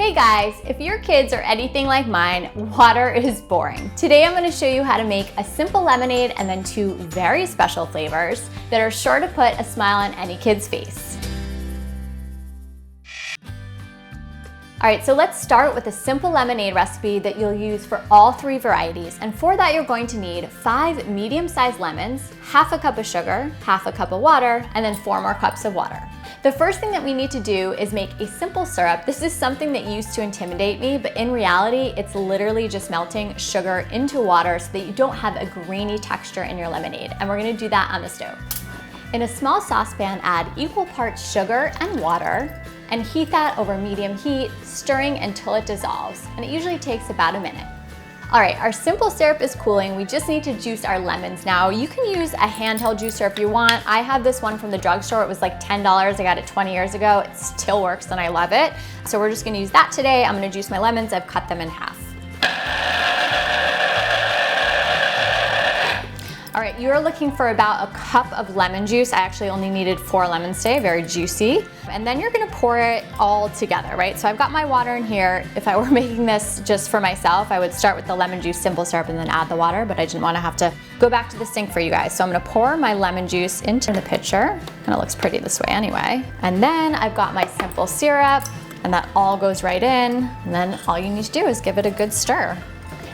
Hey guys, if your kids are anything like mine, water is boring. Today I'm going to show you how to make a simple lemonade and then two very special flavors that are sure to put a smile on any kid's face. Alright, so let's start with a simple lemonade recipe that you'll use for all three varieties. And for that you're going to need 5 medium-sized lemons, half a cup of sugar, half a cup of water, and then 4 more cups of water. The first thing that we need to do is make a simple syrup. This is something that used to intimidate me, but in reality, it's literally just melting sugar into water so that you don't have a grainy texture in your lemonade. And we're gonna do that on the stove. In a small saucepan, add equal parts sugar and water, and heat that over medium heat, stirring until it dissolves. And it usually takes about a minute. All right, our simple syrup is cooling. We just need to juice our lemons now. You can use a handheld juicer if you want. I have this one from the drugstore. It was like $10. I got it 20 years ago. It still works and I love it. So we're just gonna use that today. I'm gonna juice my lemons. I've cut them in half. All right, you're looking for about a cup of lemon juice. I actually only needed 4 lemons today, very juicy. And then you're gonna pour it all together, right? So I've got my water in here. If I were making this just for myself, I would start with the lemon juice simple syrup and then add the water, but I didn't wanna have to go back to the sink for you guys. So I'm gonna pour my lemon juice into the pitcher. Kinda looks pretty this way anyway. And then I've got my simple syrup, and that all goes right in. And then all you need to do is give it a good stir.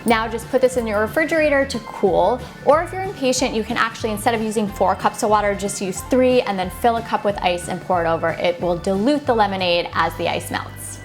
Now just put this in your refrigerator to cool, or if you're impatient, you can actually, instead of using 4 cups of water, just use 3 and then fill a cup with ice and pour it over. It will dilute the lemonade as the ice melts.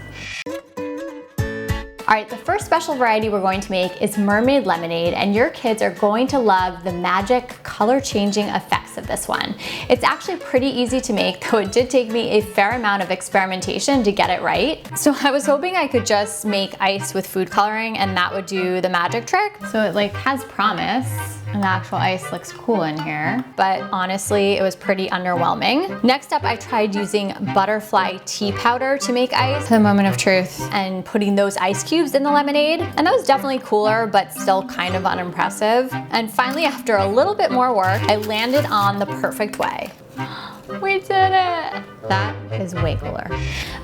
All right, the first special variety we're going to make is Mermaid lemonade, and your kids are going to love the magic color changing effects of this one. It's actually pretty easy to make, though it did take me a fair amount of experimentation to get it right. So I was hoping I could just make ice with food coloring and that would do the magic trick. So it like has promise. And the actual ice looks cool in here, but honestly, it was pretty underwhelming. Next up, I tried using butterfly tea powder to make ice, the moment of truth, and putting those ice cubes in the lemonade. And that was definitely cooler, but still kind of unimpressive. And finally, after a little bit more work, I landed on the perfect way. We did it! That is way cooler.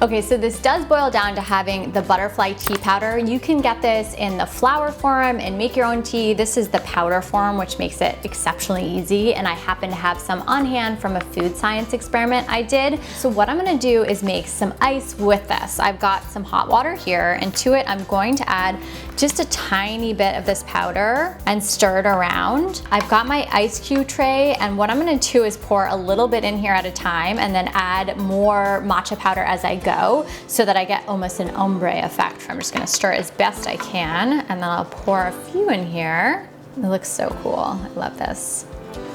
Okay, so this does boil down to having the butterfly tea powder. You can get this in the flour form and make your own tea. This is the powder form, which makes it exceptionally easy. And I happen to have some on hand from a food science experiment I did. So what I'm gonna do is make some ice with this. I've got some hot water here, and to it I'm going to add just a tiny bit of this powder and stir it around. I've got my ice cube tray, and what I'm gonna do is pour a little bit in here at a time and then add more matcha powder as I go so that I get almost an ombre effect. I'm just gonna stir as best I can, and then I'll pour a few in here. It looks so cool, I love this.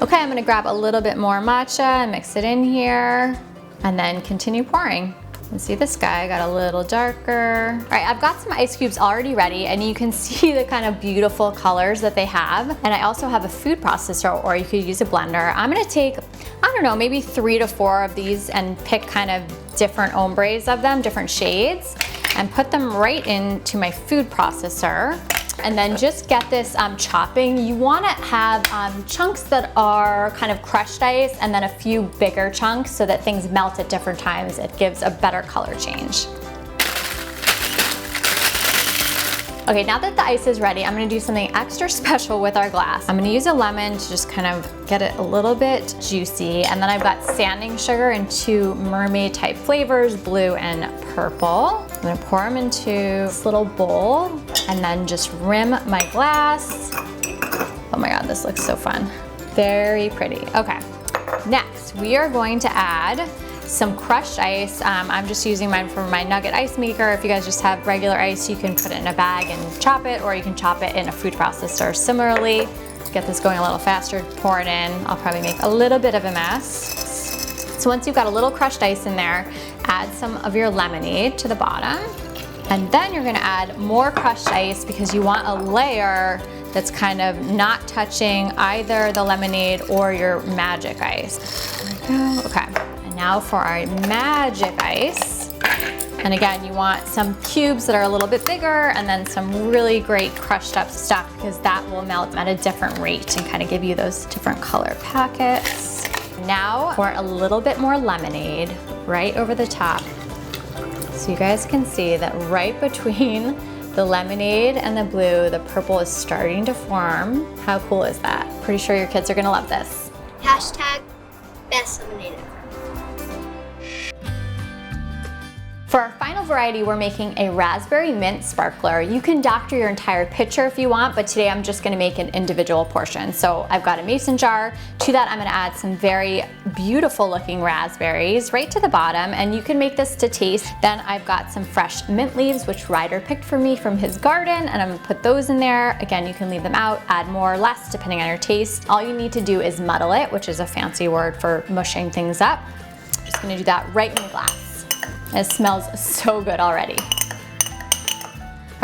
Okay, I'm gonna grab a little bit more matcha and mix it in here, and then continue pouring. And see, this guy got a little darker. All right, I've got some ice cubes already ready, and you can see the kind of beautiful colors that they have. And I also have a food processor, or you could use a blender. I'm gonna take, I don't know, maybe 3 to 4 of these and pick kind of different ombres of them, different shades, and put them right into my food processor. And then just get this chopping. You wanna have chunks that are kind of crushed ice, and then a few bigger chunks so that things melt at different times. It gives a better color change. Okay, now that the ice is ready, I'm gonna do something extra special with our glass. I'm gonna use a lemon to just kind of get it a little bit juicy, and then I've got sanding sugar in 2 mermaid type flavors, blue and purple. I'm gonna pour them into this little bowl and then just rim my glass. Oh my God, this looks so fun. Very pretty. Okay, next we are going to add some crushed ice. I'm just using mine from my nugget ice maker. If you guys just have regular ice, you can put it in a bag and chop it, or you can chop it in a food processor similarly. Get this going a little faster, pour it in. I'll probably make a little bit of a mess. So once you've got a little crushed ice in there, add some of your lemonade to the bottom. And then you're gonna add more crushed ice because you want a layer that's kind of not touching either the lemonade or your magic ice. There we go, okay. Now for our magic ice. And again, you want some cubes that are a little bit bigger, and then some really great crushed up stuff, because that will melt at a different rate and kind of give you those different color packets. Now for a little bit more lemonade right over the top. So you guys can see that right between the lemonade and the blue, the purple is starting to form. How cool is that? Pretty sure your kids are gonna love this. Hashtag best lemonade ever. For our final variety, we're making a raspberry mint sparkler. You can doctor your entire pitcher if you want, but today I'm just gonna make an individual portion. So I've got a mason jar. To that, I'm gonna add some very beautiful looking raspberries right to the bottom, and you can make this to taste. Then I've got some fresh mint leaves, which Ryder picked for me from his garden, and I'm gonna put those in there. Again, you can leave them out, add more or less, depending on your taste. All you need to do is muddle it, which is a fancy word for mushing things up. Just gonna do that right in the glass. It smells so good already.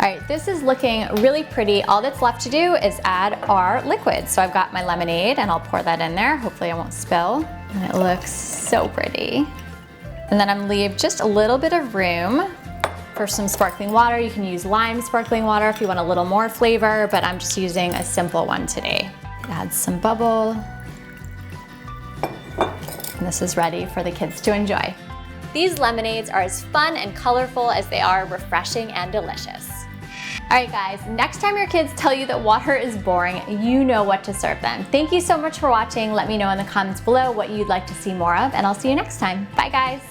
All right, this is looking really pretty. All that's left to do is add our liquid. So I've got my lemonade and I'll pour that in there. Hopefully I won't spill. And it looks so pretty. And then I'm gonna leave just a little bit of room for some sparkling water. You can use lime sparkling water if you want a little more flavor, but I'm just using a simple one today. Add some bubble. And this is ready for the kids to enjoy. These lemonades are as fun and colorful as they are refreshing and delicious. All right guys, next time your kids tell you that water is boring, you know what to serve them. Thank you so much for watching. Let me know in the comments below what you'd like to see more of, and I'll see you next time. Bye guys.